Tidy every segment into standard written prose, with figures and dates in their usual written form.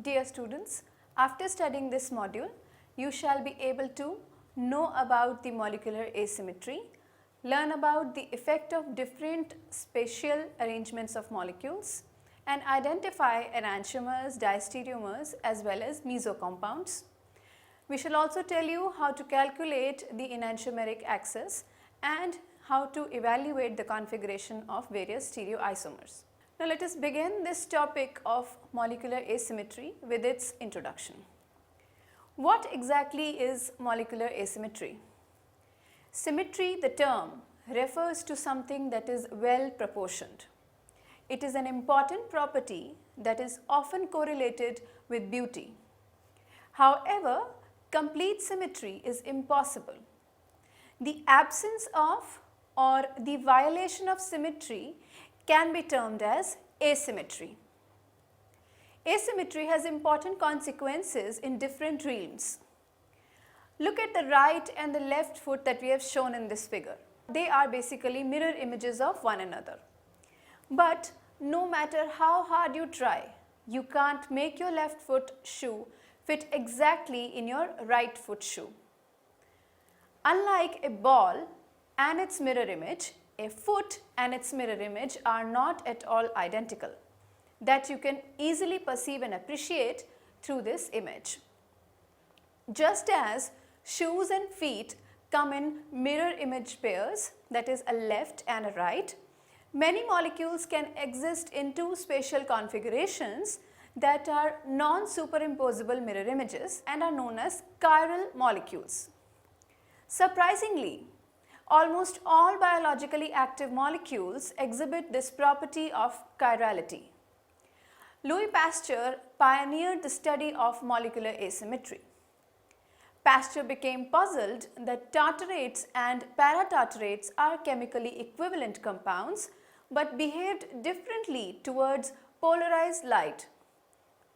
Dear students, after studying this module, you shall be able to know about the molecular asymmetry, learn about the effect of different spatial arrangements of molecules, and identify enantiomers, diastereomers as well as mesocompounds. We shall also tell you how to calculate the enantiomeric axis and how to evaluate the configuration of various stereoisomers. Now let us begin this topic of molecular asymmetry with its introduction. What exactly is molecular asymmetry? Symmetry, the term, refers to something that is well proportioned. It is an important property that is often correlated with beauty. However, complete symmetry is impossible. The absence of or the violation of symmetry can be termed as asymmetry. Asymmetry has important consequences in different realms. Look at the right and the left foot that we have shown in this figure. They are basically mirror images of one another. But no matter how hard you try, you can't make your left foot shoe fit exactly in your right foot shoe. Unlike a ball and its mirror image, a foot and its mirror image are not at all identical. That you can easily perceive and appreciate through this image. Just as shoes and feet come in mirror image pairs, that is a left and a right, many molecules can exist in two spatial configurations that are non-superimposable mirror images and are known as chiral molecules. Surprisingly, almost all biologically active molecules exhibit this property of chirality. Louis Pasteur pioneered the study of molecular asymmetry. Pasteur became puzzled that tartarates and paratartarates are chemically equivalent compounds but behaved differently towards polarized light.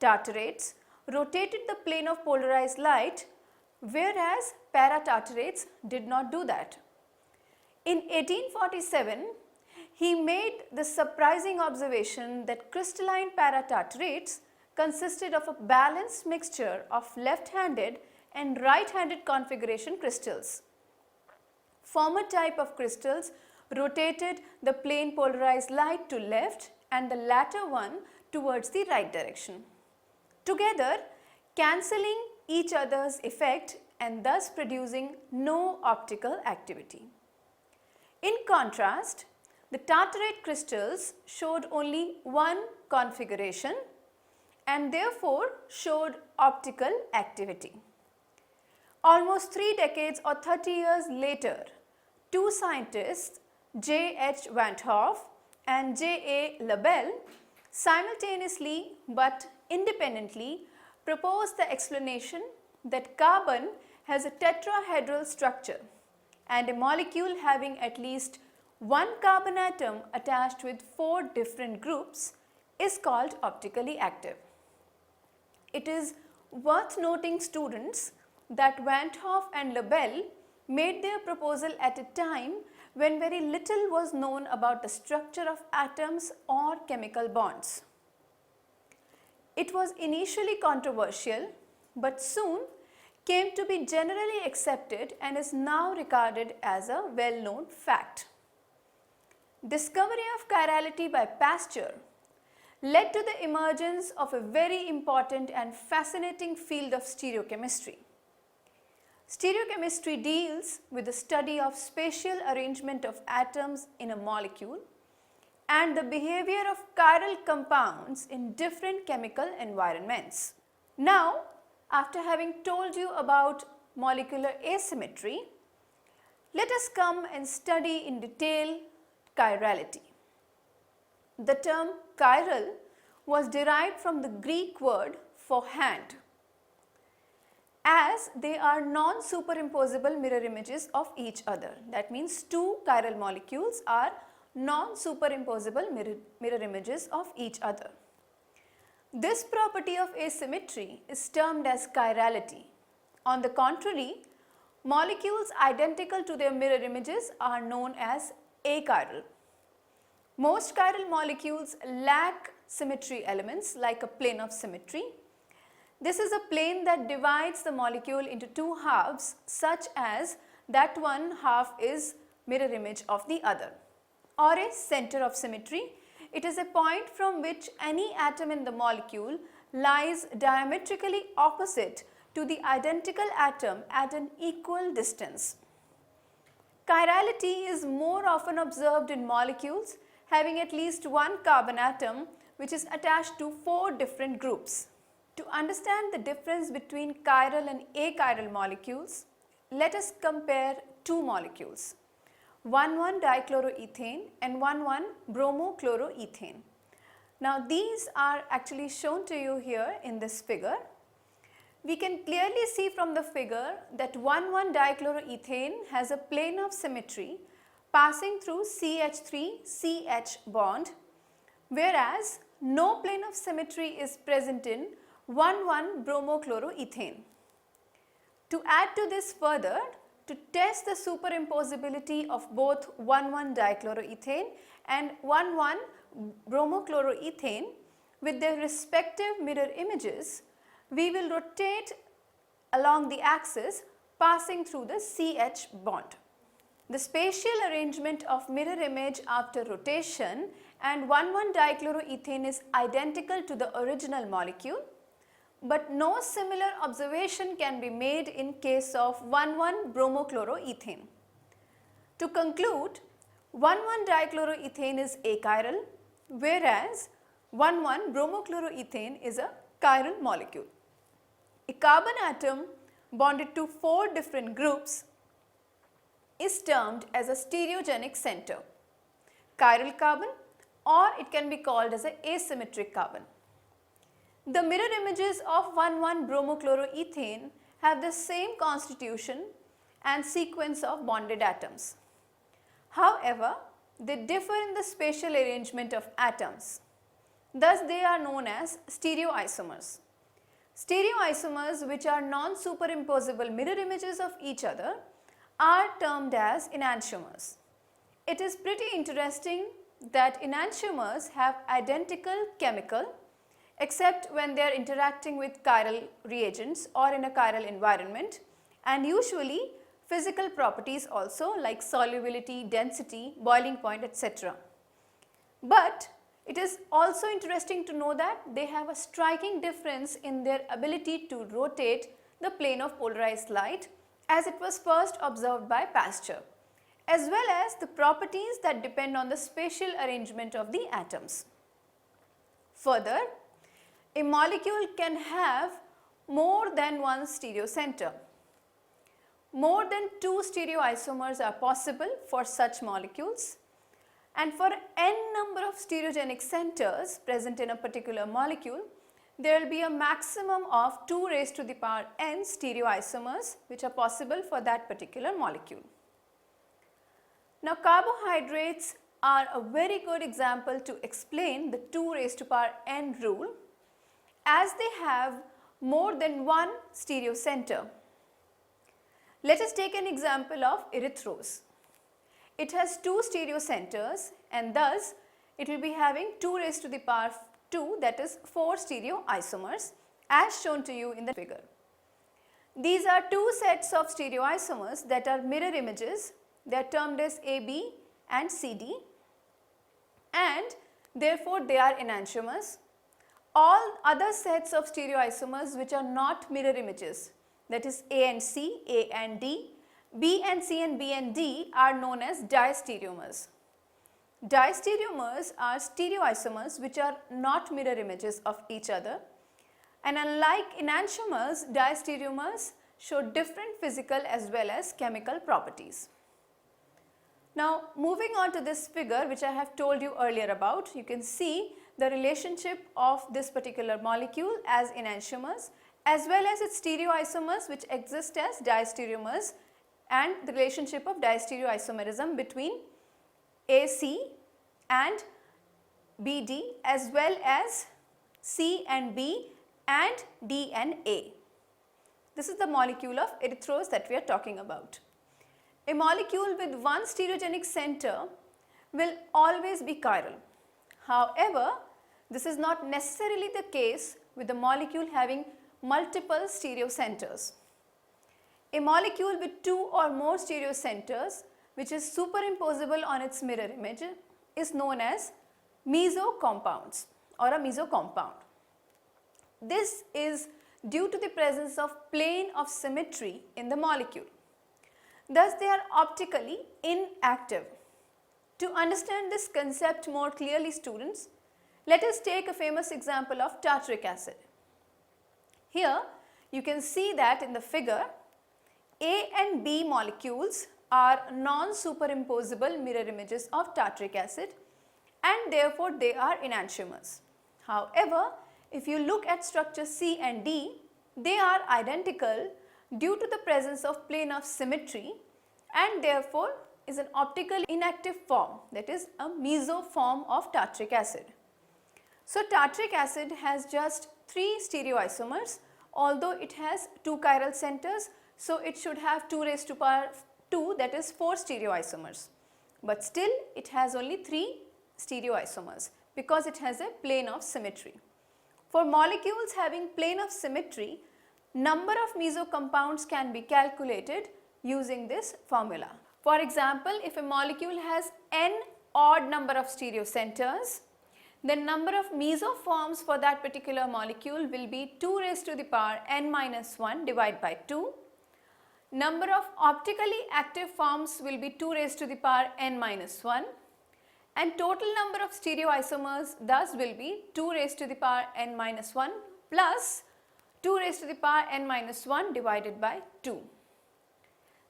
Tartarates rotated the plane of polarized light, whereas paratartarates did not do that. In 1847, he made the surprising observation that crystalline paratartarates consisted of a balanced mixture of left-handed and right-handed configuration crystals. Former type of crystals rotated the plane polarized light to left and the latter one towards the right direction, together cancelling each other's effect and thus producing no optical activity. In contrast, the tartarate crystals showed only one configuration and therefore showed optical activity. Almost 3 decades or 30 years later, two scientists, J. H. Van't Hoff and J. A. Lebel, simultaneously but independently proposed the explanation that carbon has a tetrahedral structure and a molecule having at least one carbon atom attached with 4 different groups is called optically active. It is worth noting, students, that Van't Hoff and Lebel made their proposal at a time when very little was known about the structure of atoms or chemical bonds. It was initially controversial, but soon came to be generally accepted and is now regarded as a well-known fact. Discovery of chirality by Pasteur led to the emergence of a very important and fascinating field of stereochemistry. Stereochemistry deals with the study of spatial arrangement of atoms in a molecule and the behavior of chiral compounds in different chemical environments. Now, after having told you about molecular asymmetry, let us come and study in detail chirality. The term chiral was derived from the Greek word for hand, as they are non-superimposable mirror images of each other. That means two chiral molecules are non-superimposable mirror images of each other. This property of asymmetry is termed as chirality. On the contrary, molecules identical to their mirror images are known as achiral. Most chiral molecules lack symmetry elements like a plane of symmetry This is a plane that divides the molecule into two halves such as that one half is mirror image of the other. Or a center of symmetry. It is a point from which any atom in the molecule lies diametrically opposite to the identical atom at an equal distance. Chirality is more often observed in molecules having at least one carbon atom which is attached to 4 different groups. To understand the difference between chiral and achiral molecules, let us compare two molecules, 1,1-dichloroethane and 1,1-bromochloroethane. Now these are actually shown to you here in this figure. We can clearly see from the figure that 1,1-dichloroethane has a plane of symmetry passing through CH3-CH bond, whereas no plane of symmetry is present in 1,1-bromochloroethane. To add to this further, to test the superimposability of both 1,1-dichloroethane and 1,1-bromochloroethane with their respective mirror images, we will rotate along the axis passing through the CH bond. The spatial arrangement of mirror image after rotation and 1,1-dichloroethane is identical to the original molecule, but no similar observation can be made in case of 1,1-bromochloroethane. To conclude, 1,1-dichloroethane is achiral, whereas 1,1-bromochloroethane is a chiral molecule. A carbon atom bonded to 4 different groups is termed as a stereogenic center, chiral carbon, or it can be called as an asymmetric carbon. The mirror images of 1,1-bromochloroethane have the same constitution and sequence of bonded atoms. However, they differ in the spatial arrangement of atoms. Thus, they are known as stereoisomers. Stereoisomers, which are non-superimposable mirror images of each other, are termed as enantiomers. It is pretty interesting that enantiomers have identical chemical except when they are interacting with chiral reagents or in a chiral environment, and usually physical properties also like solubility, density, boiling point, etc. But it is also interesting to know that they have a striking difference in their ability to rotate the plane of polarized light as it was first observed by Pasteur, as well as the properties that depend on the spatial arrangement of the atoms. Further, a molecule can have more than one stereocenter. More than 2 stereoisomers are possible for such molecules, and for n number of stereogenic centers present in a particular molecule, there will be a maximum of 2 raised to the power n stereoisomers which are possible for that particular molecule. Now, carbohydrates are a very good example to explain the 2 raised to power n rule, as they have more than one stereocenter. Let us take an example of erythrose. It has 2 stereocenters and thus it will be having 2 raised to the power 2, that is 4 stereoisomers, as shown to you in the figure. These are 2 sets of stereoisomers that are mirror images. They are termed as AB and CD, and therefore they are enantiomers. All other sets of stereoisomers which are not mirror images, that is A and C, A and D, B and C and B and D, are known as diastereomers. Diastereomers are stereoisomers which are not mirror images of each other, and unlike enantiomers, diastereomers show different physical as well as chemical properties. Now, moving on to this figure which I have told you earlier about, you can see the relationship of this particular molecule as enantiomers as well as its stereoisomers which exist as diastereomers, and the relationship of diastereoisomerism between AC and BD as well as C and B and D and A. This is the molecule of erythrose that we are talking about. A molecule with one stereogenic center will always be chiral. However, this is not necessarily the case with the molecule having multiple stereocenters. A molecule with two or more stereocenters which is superimposable on its mirror image is known as mesocompounds or a mesocompound. This is due to the presence of plane of symmetry in the molecule. Thus, they are optically inactive. To understand this concept more clearly, students, let us take a famous example of tartaric acid. Here, you can see that in the figure, A and B molecules are non-superimposable mirror images of tartaric acid and therefore they are enantiomers. However, if you look at structure C and D, they are identical due to the presence of plane of symmetry and therefore is an optically inactive form, that is a meso form of tartaric acid. So, tartaric acid has just 3 stereoisomers, although it has 2 chiral centers, so it should have 2 raised to power 2, that is 4 stereoisomers. But still it has only 3 stereoisomers because it has a plane of symmetry. For molecules having plane of symmetry, number of mesocompounds can be calculated using this formula. For example, if a molecule has n odd number of stereocenters, the number of mesoforms for that particular molecule will be 2 raised to the power n minus 1 divided by 2. Number of optically active forms will be 2 raised to the power n minus 1 and total number of stereoisomers thus will be 2 raised to the power n minus 1 plus 2 raised to the power n minus 1 divided by 2.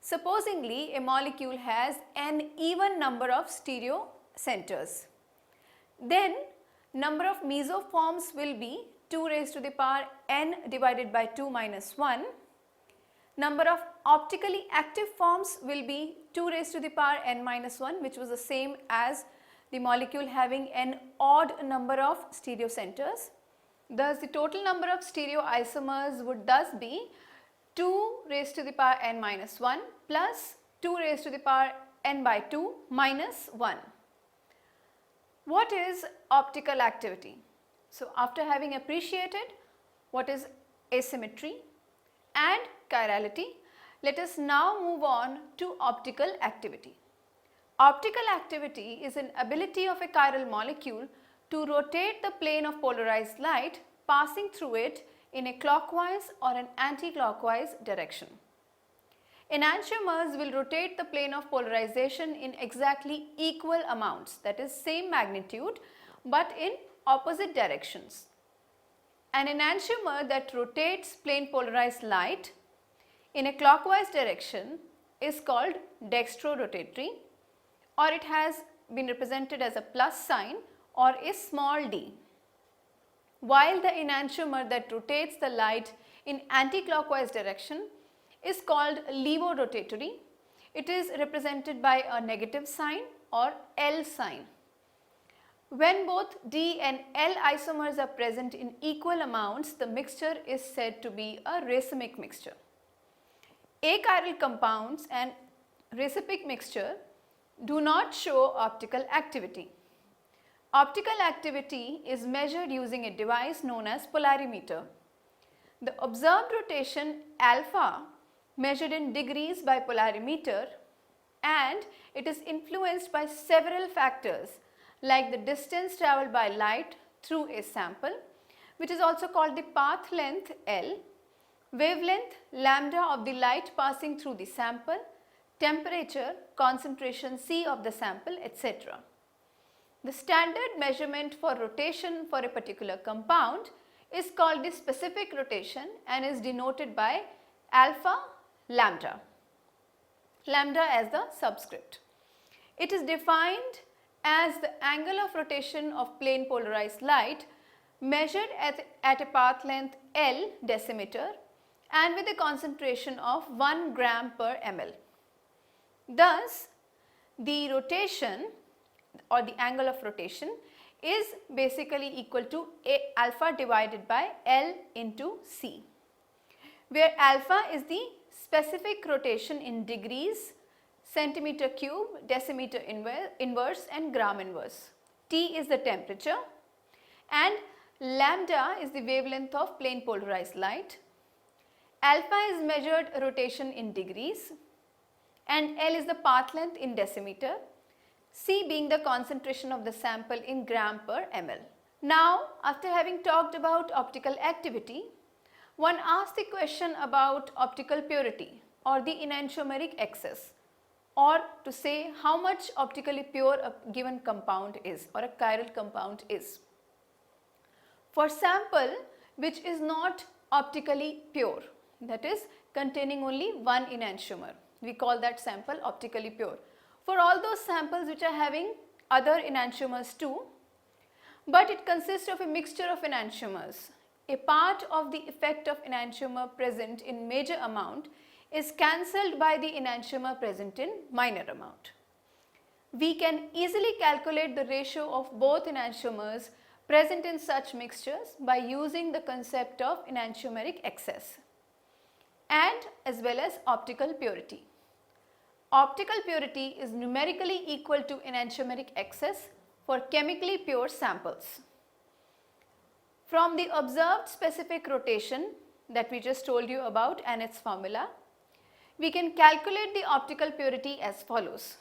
Supposingly, a molecule has an even number of stereocenters, then number of mesoforms will be 2 raised to the power n divided by 2 minus 1. Number of optically active forms will be 2 raised to the power n minus 1, which was the same as the molecule having an odd number of stereocenters. Thus, the total number of stereoisomers would thus be 2 raised to the power n minus 1 plus 2 raised to the power n by 2 minus 1. What is optical activity? So, after having appreciated what is asymmetry and chirality, let us now move on to optical activity. Optical activity is an ability of a chiral molecule to rotate the plane of polarized light passing through it in a clockwise or an anti-clockwise direction. Enantiomers will rotate the plane of polarization in exactly equal amounts, that is same magnitude but in opposite directions. An enantiomer that rotates plane polarized light in a clockwise direction is called dextrorotatory, or it has been represented as a plus sign or a small d. While the enantiomer that rotates the light in anti-clockwise direction is called levorotatory. It is represented by a negative sign or L sign. When both D and L isomers are present in equal amounts, the mixture is said to be a racemic mixture. Achiral compounds and racemic mixture do not show optical activity. Optical activity is measured using a device known as polarimeter. The observed rotation alpha measured in degrees by polarimeter, and it is influenced by several factors like the distance travelled by light through a sample, which is also called the path length L, wavelength lambda of the light passing through the sample, temperature, concentration C of the sample, etc. The standard measurement for rotation for a particular compound is called the specific rotation and is denoted by alpha lambda, lambda as the subscript. It is defined as the angle of rotation of plane polarized light measured at a path length L decimeter and with a concentration of 1 gram per ml. Thus, the rotation or the angle of rotation is basically equal to alpha divided by L into C, where alpha is the specific rotation in degrees, centimeter cube, decimeter inverse and gram inverse. T is the temperature and lambda is the wavelength of plane polarized light. Alpha is measured rotation in degrees and L is the path length in decimeter, C being the concentration of the sample in gram per ml. Now, after having talked about optical activity, one asks the question about optical purity or the enantiomeric excess, or to say how much optically pure a given compound is or a chiral compound is. For sample which is not optically pure, that is containing only one enantiomer, we call that sample optically pure. For all those samples which are having other enantiomers too, but it consists of a mixture of enantiomers, a part of the effect of enantiomer present in major amount is cancelled by the enantiomer present in minor amount. We can easily calculate the ratio of both enantiomers present in such mixtures by using the concept of enantiomeric excess and as well as optical purity. Optical purity is numerically equal to enantiomeric excess for chemically pure samples. From the observed specific rotation that we just told you about and its formula, we can calculate the optical purity as follows.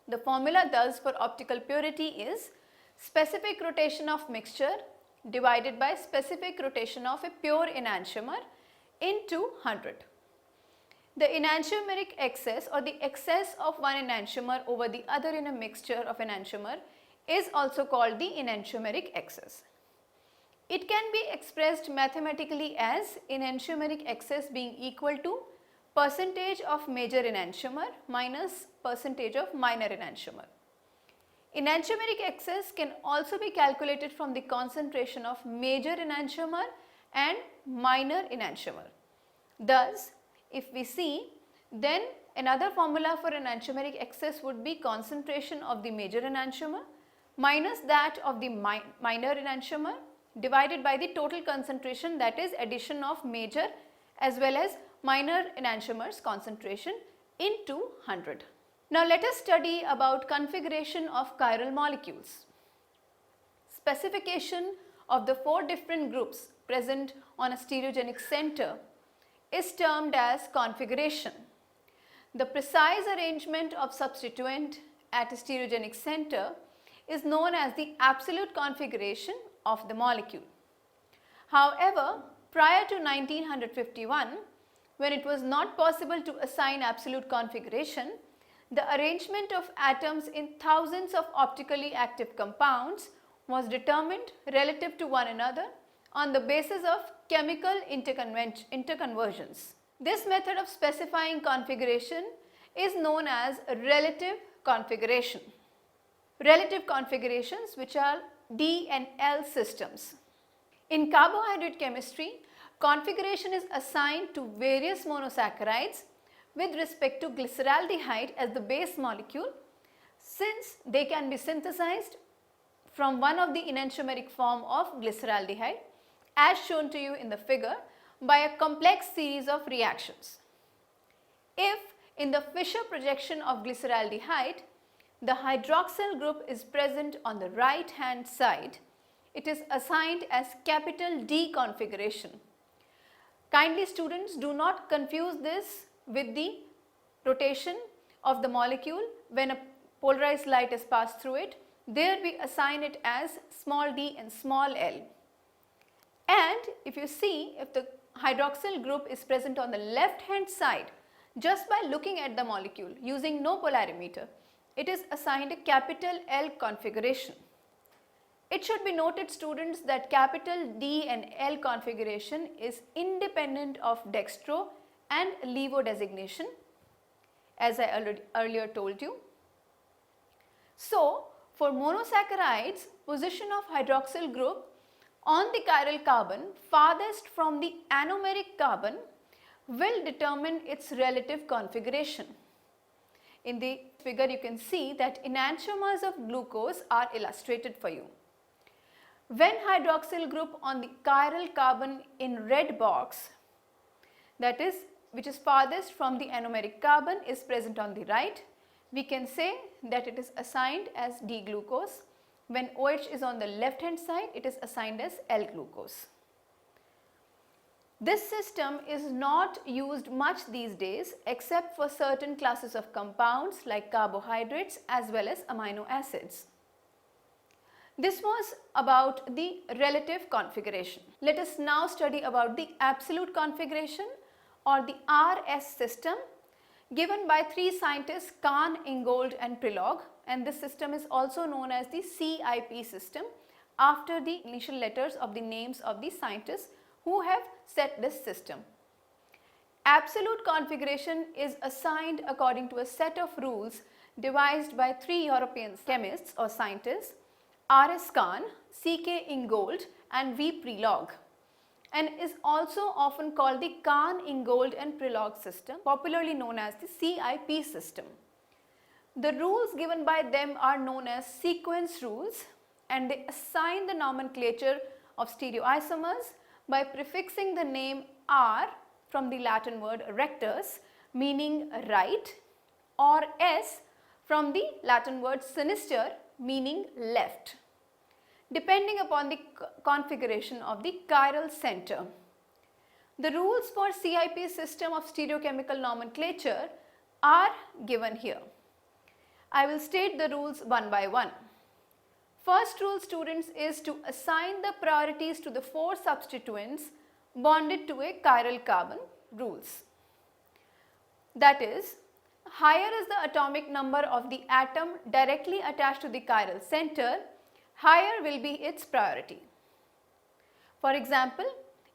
The formula thus for optical purity is specific rotation of mixture divided by specific rotation of a pure enantiomer into 100. The enantiomeric excess or the excess of one enantiomer over the other in a mixture of enantiomer is also called the enantiomeric excess. It can be expressed mathematically as enantiomeric excess being equal to percentage of major enantiomer minus percentage of minor enantiomer. Enantiomeric excess can also be calculated from the concentration of major enantiomer and minor enantiomer. Thus, if we see, then another formula for enantiomeric excess would be concentration of the major enantiomer minus that of the minor enantiomer divided by the total concentration, that is addition of major as well as minor enantiomers concentration into 100. Now let us study about configuration of chiral molecules. Specification of the 4 different groups present on a stereogenic center is termed as configuration. The precise arrangement of substituent at a stereogenic center is known as the absolute configuration of the molecule. However, prior to 1951, when it was not possible to assign absolute configuration, the arrangement of atoms in thousands of optically active compounds was determined relative to one another on the basis of chemical interconversions. This method of specifying configuration is known as relative configuration. Relative configurations, which are D and L systems. In carbohydrate chemistry, configuration is assigned to various monosaccharides with respect to glyceraldehyde as the base molecule, since they can be synthesized from one of the enantiomeric form of glyceraldehyde as shown to you in the figure by a complex series of reactions. If in the Fischer projection of glyceraldehyde, the hydroxyl group is present on the right hand side, it is assigned as capital D configuration. Kindly students, do not confuse this with the rotation of the molecule when a polarized light is passed through it. There we assign it as small d and small l. And if you see, if the hydroxyl group is present on the left hand side, just by looking at the molecule using no polarimeter, it is assigned a capital L configuration. It should be noted, students, that capital D and L configuration is independent of dextro and levo designation, as I earlier told you. So, for monosaccharides, position of hydroxyl group on the chiral carbon farthest from the anomeric carbon will determine its relative configuration. In the figure you can see that enantiomers of glucose are illustrated for you. When hydroxyl group on the chiral carbon in red box, that is, which is farthest from the anomeric carbon, is present on the right, we can say that it is assigned as D-glucose. When OH is on the left hand side, it is assigned as L-glucose. This system is not used much these days except for certain classes of compounds like carbohydrates as well as amino acids. This was about the relative configuration. Let us now study about the absolute configuration or the RS system given by three scientists Cahn-Ingold and Prelog, and this system is also known as the CIP system after the initial letters of the names of the scientists who have set this system. Absolute configuration is assigned according to a set of rules devised by three European chemists or scientists, R.S. Cahn, C.K. Ingold and V. Prelog, and is also often called the Cahn-Ingold and Prelog system, popularly known as the CIP system. The rules given by them are known as sequence rules, and they assign the nomenclature of stereoisomers by prefixing the name R from the Latin word rectus, meaning right, or S from the Latin word sinister, meaning left, depending upon the configuration of the chiral center. The rules for CIP system of stereochemical nomenclature are given here. I will state the rules one by one. First rule, students, is to assign the priorities to the four substituents bonded to a chiral carbon rules. That is, higher is the atomic number of the atom directly attached to the chiral center, higher will be its priority. For example,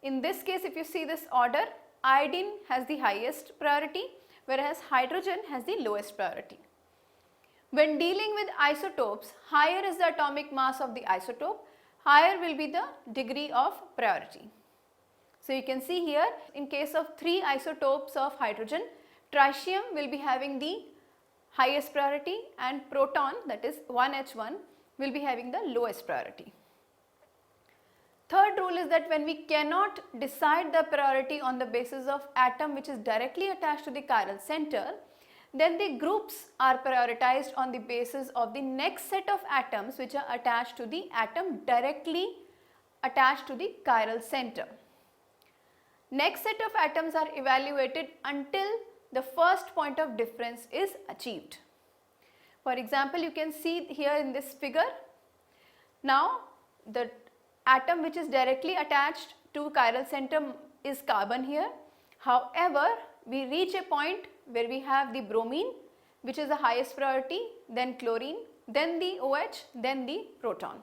in this case, if you see this order, iodine has the highest priority, whereas hydrogen has the lowest priority. When dealing with isotopes, higher is the atomic mass of the isotope, higher will be the degree of priority. So you can see here, in case of 3 isotopes of hydrogen, tritium will be having the highest priority and proton, that is 1H1, will be having the lowest priority. Third rule is that when we cannot decide the priority on the basis of atom which is directly attached to the chiral center, then the groups are prioritized on the basis of the next set of atoms which are attached to the atom directly attached to the chiral center. Next set of atoms are evaluated until the first point of difference is achieved. For example, you can see here in this figure, now the atom which is directly attached to chiral center is carbon here. However, we reach a point where we have the bromine which is the highest priority, then chlorine, then the OH, then the proton.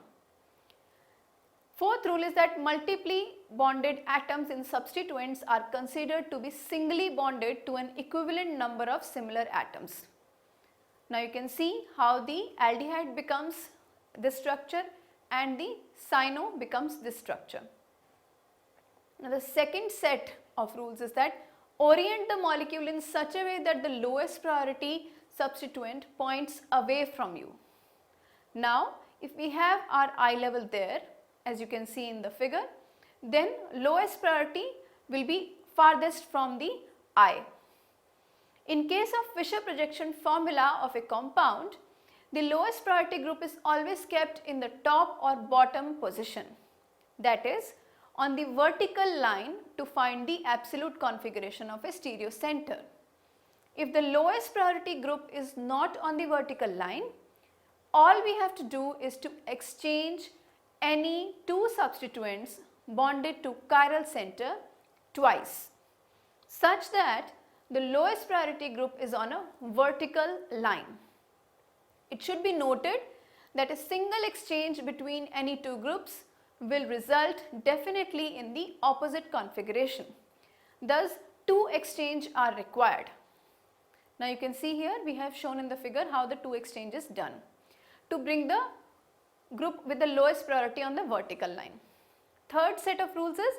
Fourth rule is that multiply bonded atoms in substituents are considered to be singly bonded to an equivalent number of similar atoms. Now you can see how the aldehyde becomes this structure and the cyano becomes this structure. Now the second set of rules is that orient the molecule in such a way that the lowest priority substituent points away from you. Now if we have our eye level there, as you can see in the figure, then lowest priority will be farthest from the eye. In case of Fischer projection formula of a compound, the lowest priority group is always kept in the top or bottom position, that is on the vertical line to find the absolute configuration of a stereo center. If the lowest priority group is not on the vertical line, all we have to do is to exchange any two substituents bonded to chiral center twice, such that the lowest priority group is on a vertical line. It should be noted that a single exchange between any two groups will result definitely in the opposite configuration. Thus, two exchanges are required. Now you can see here we have shown in the figure how the two exchange is done to bring the group with the lowest priority on the vertical line. Third set of rules is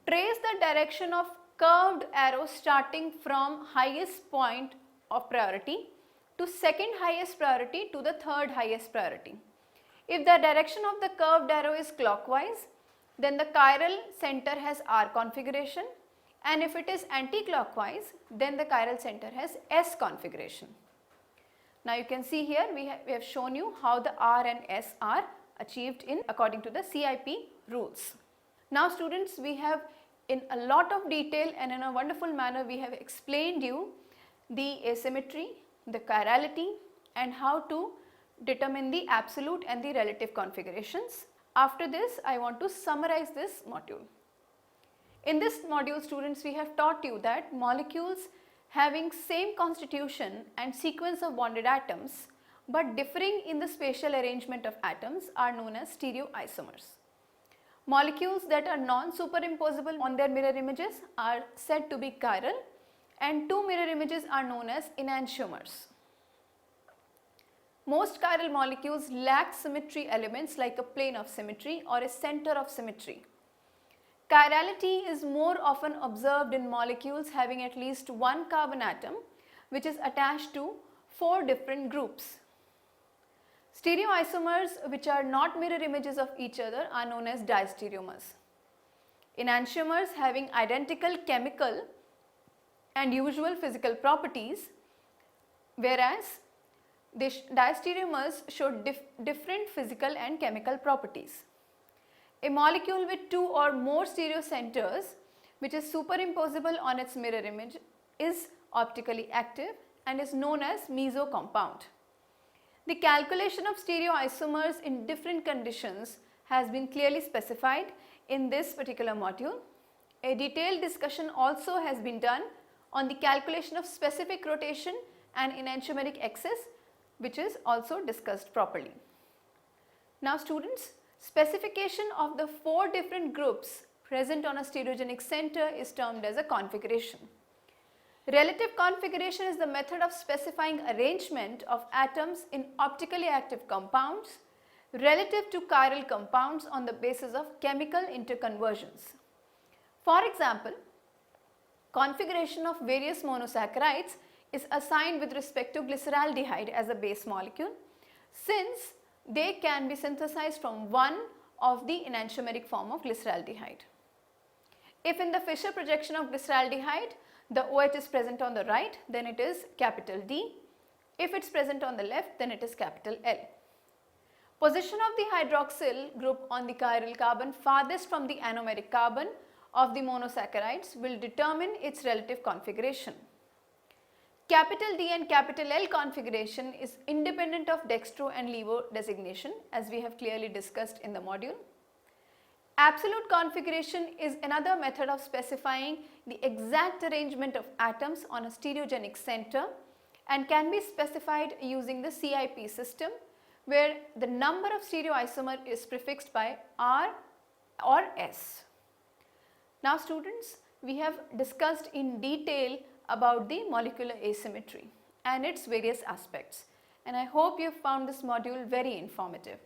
trace the direction of curved arrow starting from highest point of priority to second highest priority to the third highest priority. If the direction of the curved arrow is clockwise, then the chiral center has R configuration, and if it is anti-clockwise, then the chiral center has S configuration. Now you can see here we have shown you how the R and S are achieved in according to the CIP rules. Now students, we have in a lot of detail and in a wonderful manner we have explained you the asymmetry, the chirality and how to determine the absolute and the relative configurations. After this, I want to summarize this module. In this module, students, we have taught you that molecules having same constitution and sequence of bonded atoms but differing in the spatial arrangement of atoms are known as stereoisomers. Molecules that are non-superimposable on their mirror images are said to be chiral, and two mirror images are known as enantiomers. Most chiral molecules lack symmetry elements like a plane of symmetry or a center of symmetry. Chirality is more often observed in molecules having at least one carbon atom which is attached to 4 different groups. Stereoisomers which are not mirror images of each other are known as diastereomers. Enantiomers having identical chemical and usual physical properties, whereas the diastereomers show different physical and chemical properties. A molecule with 2 or more stereocenters which is superimposable on its mirror image is optically active and is known as meso compound. The calculation of stereoisomers in different conditions has been clearly specified in this particular module. A detailed discussion also has been done on the calculation of specific rotation and enantiomeric excess, which is also discussed properly. Now students, specification of the 4 different groups present on a stereogenic center is termed as a configuration. Relative configuration is the method of specifying arrangement of atoms in optically active compounds relative to chiral compounds on the basis of chemical interconversions. For example, configuration of various monosaccharides is assigned with respect to glyceraldehyde as a base molecule, since they can be synthesized from one of the enantiomeric form of glyceraldehyde. If in the Fischer projection of glyceraldehyde the OH is present on the right, then it is capital D. If it is present on the left, then it is capital L. Position of the hydroxyl group on the chiral carbon farthest from the anomeric carbon of the monosaccharides will determine its relative configuration. Capital D and capital L configuration is independent of dextro and levo designation, as we have clearly discussed in the module. Absolute configuration is another method of specifying the exact arrangement of atoms on a stereogenic center and can be specified using the CIP system, where the number of stereoisomer is prefixed by R or S. Now students, we have discussed in detail about the molecular asymmetry and its various aspects, and I hope you have found this module very informative.